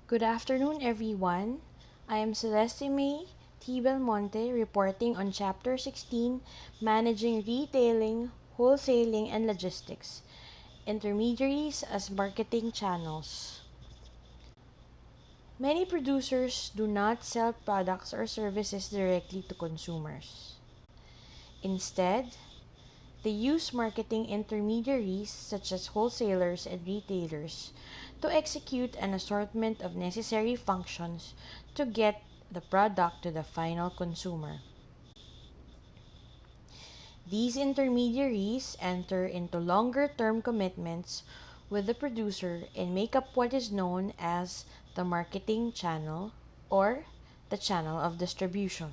Good afternoon, everyone. I am Celeste May T. Belmonte reporting on Chapter 16, Managing Retailing, Wholesaling, and Logistics, Intermediaries as Marketing Channels. Many producers do not sell products or services directly to consumers. Instead, they use marketing intermediaries such as wholesalers and retailers to execute an assortment of necessary functions to get the product to the final consumer. These intermediaries enter into longer-term commitments with the producer and make up what is known as the marketing channel or the channel of distribution.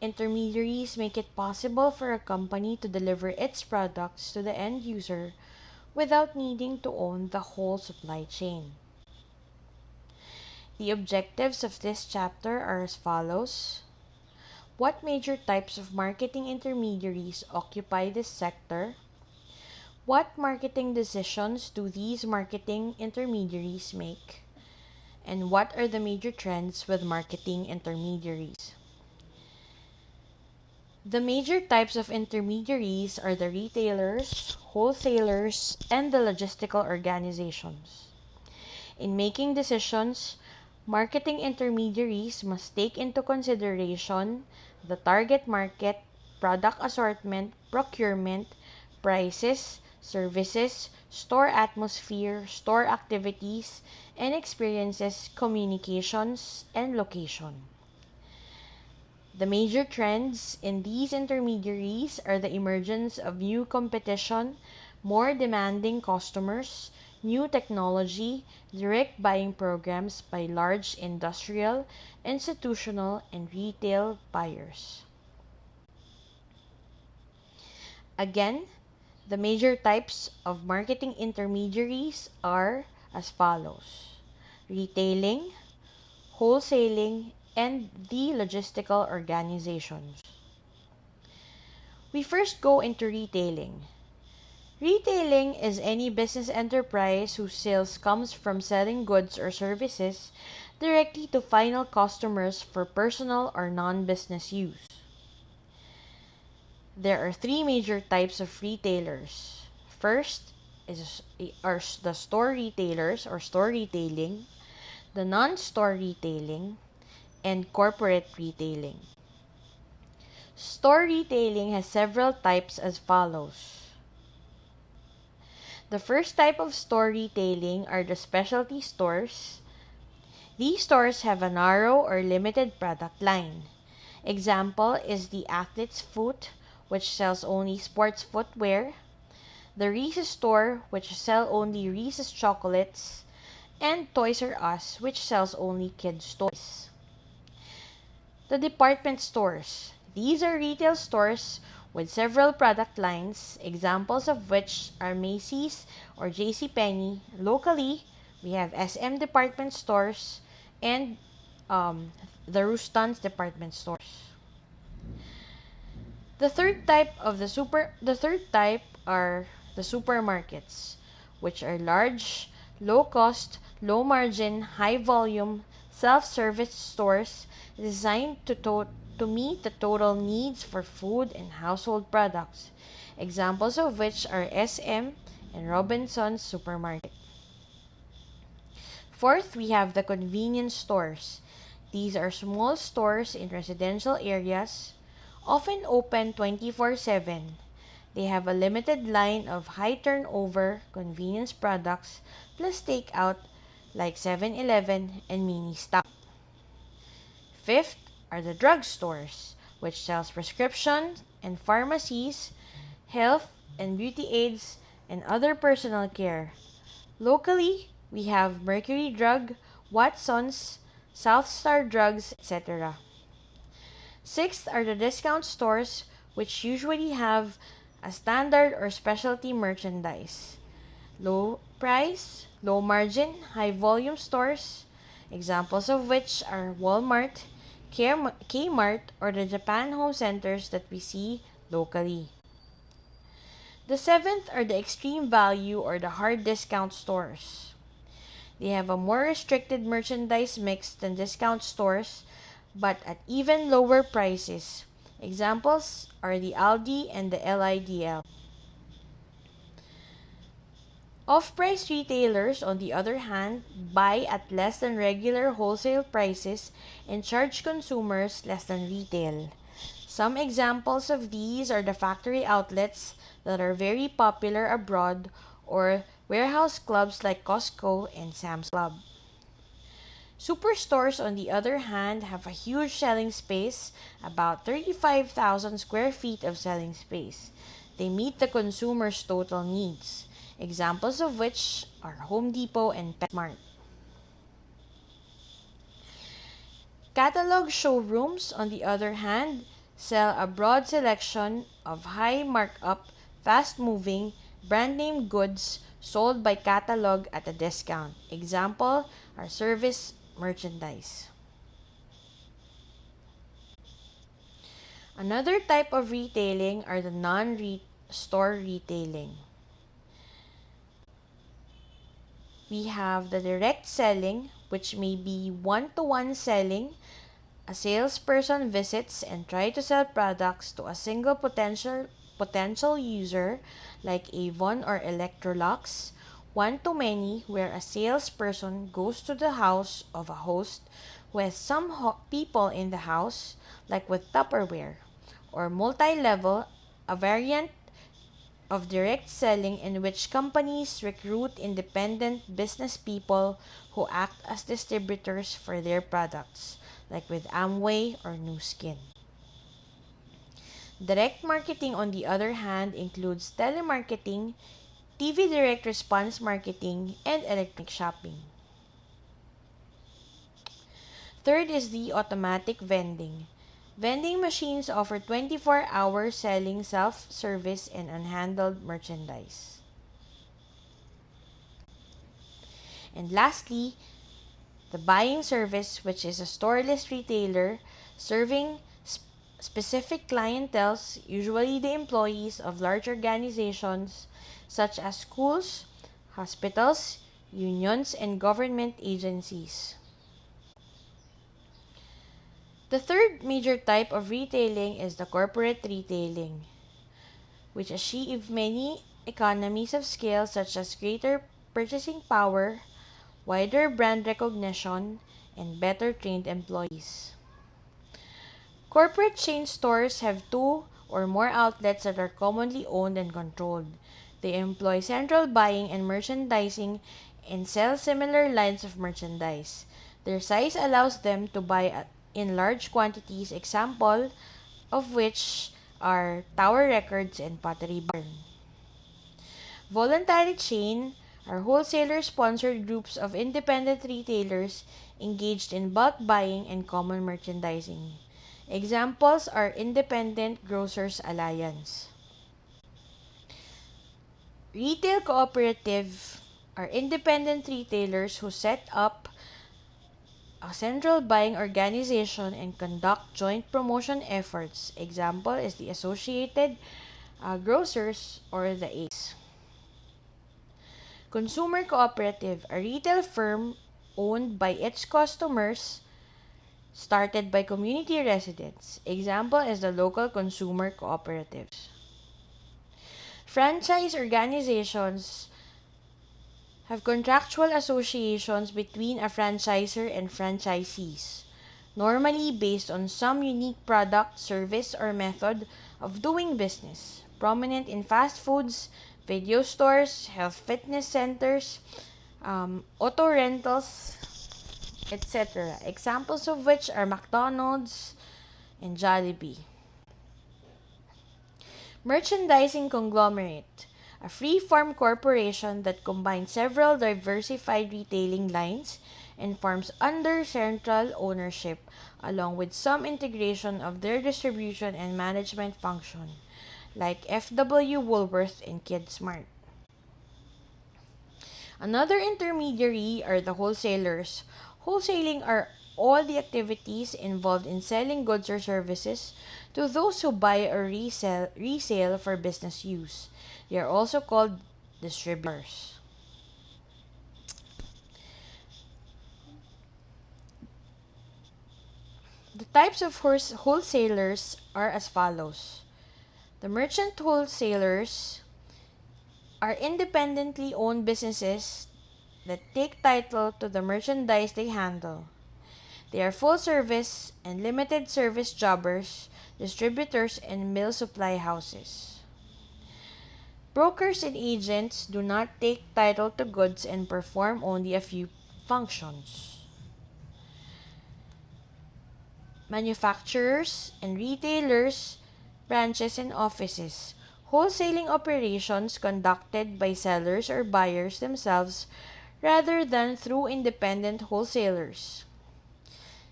Intermediaries make it possible for a company to deliver its products to the end user without needing to own the whole supply chain. The objectives of this chapter are as follows. What major types of marketing intermediaries occupy this sector? What marketing decisions do these marketing intermediaries make? And what are the major trends with marketing intermediaries? The major types of intermediaries are the retailers, wholesalers, and the logistical organizations. In making decisions, marketing intermediaries must take into consideration the target market, product assortment, procurement, prices, services, store atmosphere, store activities and experiences, communications, and location. The major trends in these intermediaries are the emergence of new competition, more demanding customers, new technology, direct buying programs by large industrial, institutional, and retail buyers. Again, the major types of marketing intermediaries are as follows: retailing, wholesaling, and the logistical organizations. We first go into retailing. Retailing is any business enterprise whose sales comes from selling goods or services directly to final customers for personal or non-business use. There are three major types of retailers. First are the store retailers or store retailing, the non-store retailing, and corporate retailing. Store retailing has several types as follows. The first type of store retailing are the specialty stores. These stores have a narrow or limited product line. Example is the Athlete's Foot, which sells only sports footwear, the Reese's store, which sell only Reese's chocolates, and Toys R Us, which sells only kids' toys. The department stores. These are retail stores with several product lines, examples of which are Macy's or JCPenney. Locally, we have SM department stores and the Ruston's department stores. The third type are the supermarkets, which are large, low cost, low margin, high volume, self-service stores designed to meet the total needs for food and household products. Examples of which are SM and Robinson's Supermarket. Fourth, we have the convenience stores. These are small stores in residential areas, often open 24/7. They have a limited line of high turnover convenience products plus takeout like 7-Eleven and Mini Stop. Fifth are the drugstores, which sells prescriptions and pharmacies, health and beauty aids, and other personal care. Locally, we have Mercury Drug, Watson's, South Star Drugs, etc. Sixth are the discount stores, which usually have a standard or specialty merchandise. Low price, low margin, high volume stores, examples of which are Walmart, Kmart, or the Japan Home Centers that we see locally. The seventh are the extreme value or the hard discount stores. They have a more restricted merchandise mix than discount stores, but at even lower prices. Examples are the Aldi and the LIDL. Off-price retailers, on the other hand, buy at less than regular wholesale prices and charge consumers less than retail. Some examples of these are the factory outlets that are very popular abroad or warehouse clubs like Costco and Sam's Club. Superstores, on the other hand, have a huge selling space, about 35,000 square feet of selling space. They meet the consumer's total needs, examples of which are Home Depot and PetSmart. Catalog showrooms, on the other hand, sell a broad selection of high markup, fast-moving, brand-name goods sold by catalog at a discount. Example are service merchandise. Another type of retailing are the non-store retailing. We have the direct selling, which may be one-to-one selling. A salesperson visits and tries to sell products to a single potential user like Avon or Electrolux. One-to-many, where a salesperson goes to the house of a host with some people in the house, like with Tupperware. Or multi-level, a variant of direct selling in which companies recruit independent business people who act as distributors for their products, like with Amway or Nu Skin. Direct marketing, on the other hand, includes telemarketing, TV direct response marketing, and electronic shopping. Third is the automatic vending. Vending machines offer 24-hour selling, self-service, and unhandled merchandise. And lastly, the buying service, which is a storeless retailer serving specific clienteles, usually the employees of large organizations such as schools, hospitals, unions, and government agencies. The third major type of retailing is the corporate retailing, which achieve many economies of scale such as greater purchasing power, wider brand recognition, and better trained employees. Corporate chain stores have two or more outlets that are commonly owned and controlled. They employ central buying and merchandising and sell similar lines of merchandise. Their size allows them to buy in large quantities, example of which are Tower Records and Pottery Barn. Voluntary chain are wholesaler-sponsored groups of independent retailers engaged in bulk buying and common merchandising. Examples are Independent Grocers Alliance. Retail cooperative are independent retailers who set up a central buying organization and conduct joint promotion efforts. Example is the Associated Grocers or the ACE. Consumer cooperative, a retail firm owned by its customers, started by community residents. Example is the local consumer cooperatives. Franchise organizations have contractual associations between a franchisor and franchisees, normally based on some unique product, service, or method of doing business. Prominent in fast foods, video stores, health fitness centers, auto rentals, etc. Examples of which are McDonald's and Jollibee. Merchandising conglomerate, a free-form corporation that combines several diversified retailing lines and forms under central ownership, along with some integration of their distribution and management function, like FW Woolworth and KidSmart. Another intermediary are the wholesalers. Wholesaling are all the activities involved in selling goods or services to those who buy or resale for business use. They are also called distributors. Types of wholesalers are as follows. The merchant wholesalers are independently owned businesses that take title to the merchandise they handle. They are full service and limited service jobbers, distributors, and mill supply houses. Brokers and agents do not take title to goods and perform only a few functions. Manufacturers and retailers, branches and offices. Wholesaling operations conducted by sellers or buyers themselves rather than through independent wholesalers.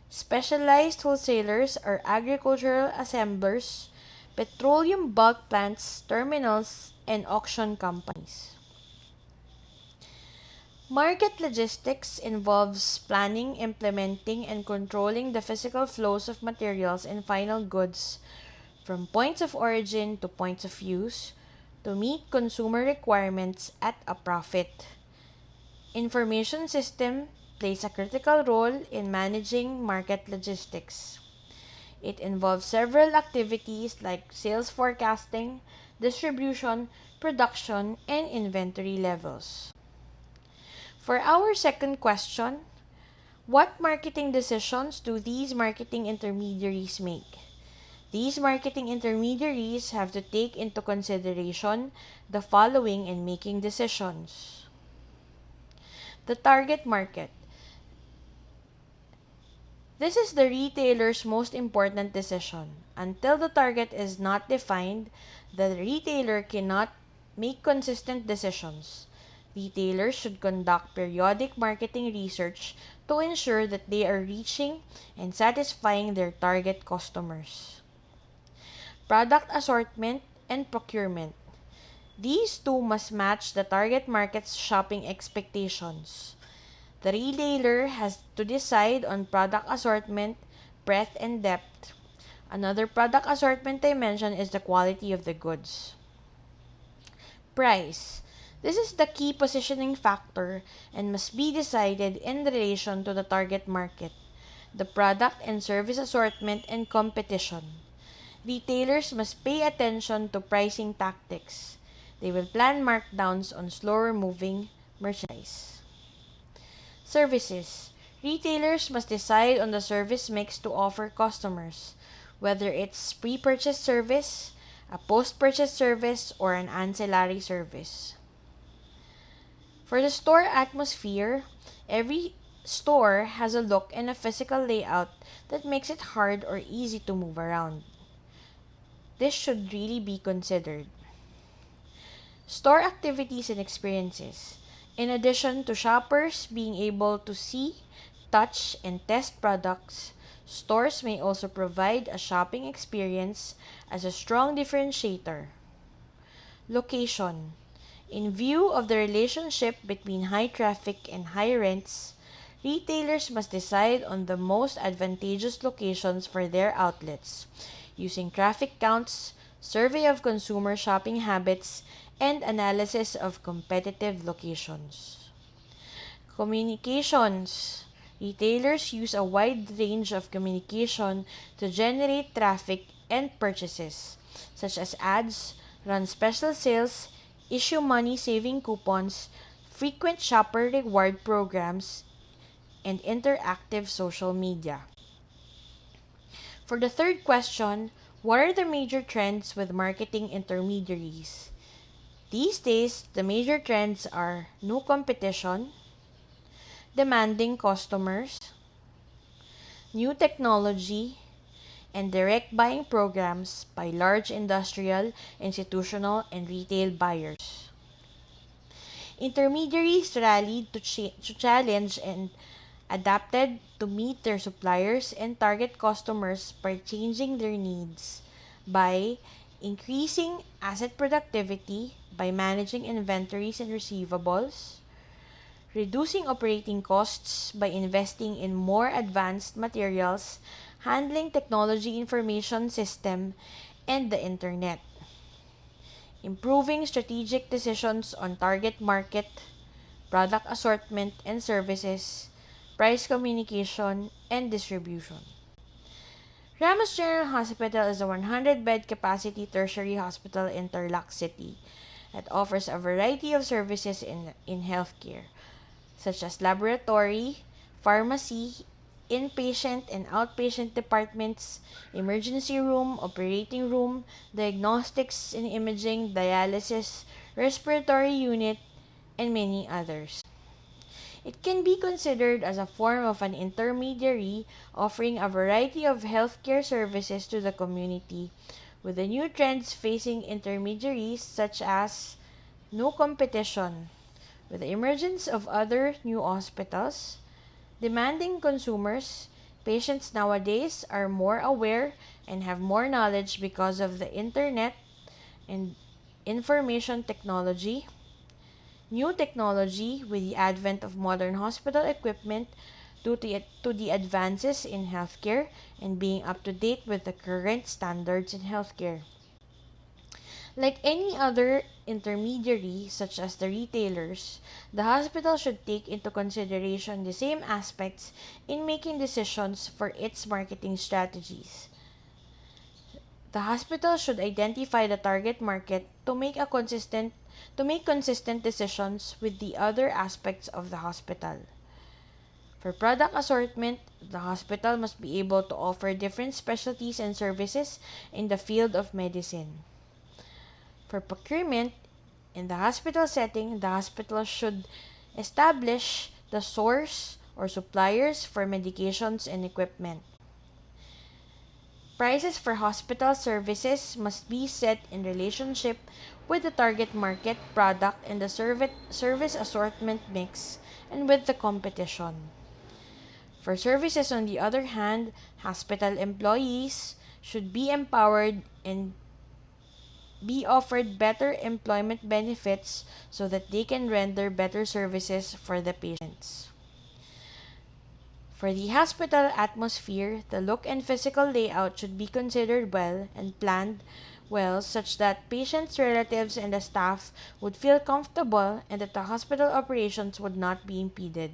Specialized wholesalers are agricultural assemblers, petroleum bulk plants, terminals, and auction companies. Market logistics involves planning, implementing, and controlling the physical flows of materials and final goods from points of origin to points of use to meet consumer requirements at a profit. Information system plays a critical role in managing market logistics. It involves several activities like sales forecasting, distribution, production, and inventory levels. For our second question, what marketing decisions do these marketing intermediaries make? These marketing intermediaries have to take into consideration the following in making decisions. The target market. This is the retailer's most important decision. Until the target is not defined, the retailer cannot make consistent decisions. Retailers should conduct periodic marketing research to ensure that they are reaching and satisfying their target customers. Product assortment and procurement. These two must match the target market's shopping expectations. The retailer has to decide on product assortment, breadth, and depth. Another product assortment dimension is the quality of the goods. Price. This is the key positioning factor and must be decided in relation to the target market, the product and service assortment, and competition. Retailers must pay attention to pricing tactics. They will plan markdowns on slower moving merchandise. Services. Retailers must decide on the service mix to offer customers, whether it's pre-purchase service, a post-purchase service, or an ancillary service. For the store atmosphere, every store has a look and a physical layout that makes it hard or easy to move around. This should really be considered. Store activities and experiences. In addition to shoppers being able to see, touch, and test products, stores may also provide a shopping experience as a strong differentiator. Location. In view of the relationship between high traffic and high rents, retailers must decide on the most advantageous locations for their outlets, using traffic counts, survey of consumer shopping habits, and analysis of competitive locations. Communications. Retailers use a wide range of communication to generate traffic and purchases, such as ads, run special sales, issue money-saving coupons, frequent shopper reward programs, and interactive social media. For the third question, what are the major trends with marketing intermediaries? These days, the major trends are no competition, demanding customers, new technology, and direct buying programs by large industrial, institutional, and retail buyers. Intermediaries rallied to challenge and adapted to meet their suppliers and target customers by changing their needs, by increasing asset productivity, by managing inventories and receivables, reducing operating costs by investing in more advanced materials, handling technology information system, and the internet, improving strategic decisions on target market, product assortment and services, price communication, and distribution. Ramos General Hospital is a 100-bed capacity tertiary hospital in Tarlac City that offers a variety of services in healthcare, such as laboratory, pharmacy, inpatient and outpatient departments, emergency room, operating room, diagnostics and imaging, dialysis, respiratory unit, and many others. It can be considered as a form of an intermediary offering a variety of healthcare services to the community, with the new trends facing intermediaries such as no competition, with the emergence of other new hospitals, demanding consumers. Patients nowadays are more aware and have more knowledge because of the internet and information technology. New technology with the advent of modern hospital equipment due to the advances in healthcare and being up to date with the current standards in healthcare. Like any other intermediary, such as the retailers, the hospital should take into consideration the same aspects in making decisions for its marketing strategies. The hospital should identify the target market to make consistent decisions with the other aspects of the hospital. For product assortment, the hospital must be able to offer different specialties and services in the field of medicine. For procurement, in the hospital setting, the hospital should establish the source or suppliers for medications and equipment. Prices for hospital services must be set in relationship with the target market, product, and the service assortment mix, and with the competition. For services, on the other hand, hospital employees should be empowered and be offered better employment benefits so that they can render better services for the patients. For the hospital atmosphere, the look and physical layout should be considered well and planned well such that patients, relatives, and the staff would feel comfortable and that the hospital operations would not be impeded.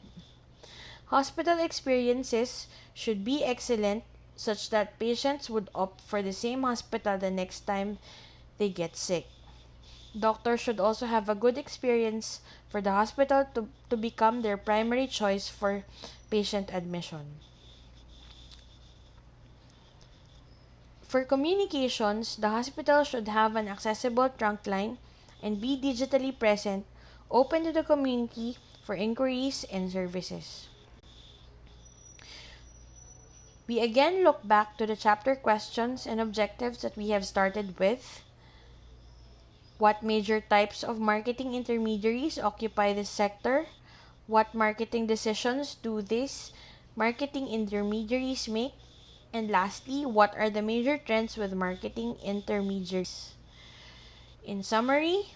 Hospital experiences should be excellent such that patients would opt for the same hospital the next time they get sick. Doctors should also have a good experience for the hospital to become their primary choice for patient admission. For communications, the hospital should have an accessible trunk line and be digitally present, open to the community for inquiries and services. We again look back to the chapter questions and objectives that we have started with. What major types of marketing intermediaries occupy this sector? What marketing decisions do these marketing intermediaries make? And lastly, what are the major trends with marketing intermediaries? In summary,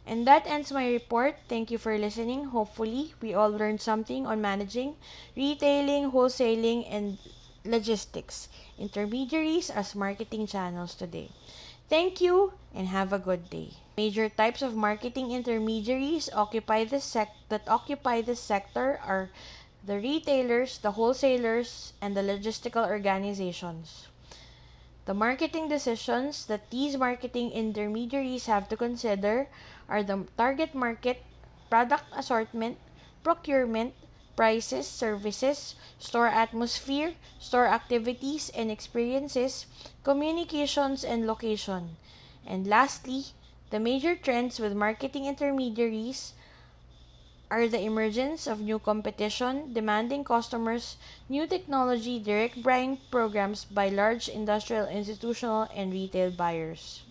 and that ends my report. Thank you for listening. Hopefully, we all learned something on managing, retailing, wholesaling, and logistics intermediaries as marketing channels today. Thank you and have a good day. Major types of marketing intermediaries that occupy this sector are the retailers, the wholesalers, and the logistical organizations. The marketing decisions that these marketing intermediaries have to consider are the target market, product assortment, procurement, prices, services, store atmosphere, store activities and experiences, communications, and location. And lastly, the major trends with marketing intermediaries are the emergence of new competition, demanding customers, new technology, direct buying programs by large industrial, institutional, and retail buyers.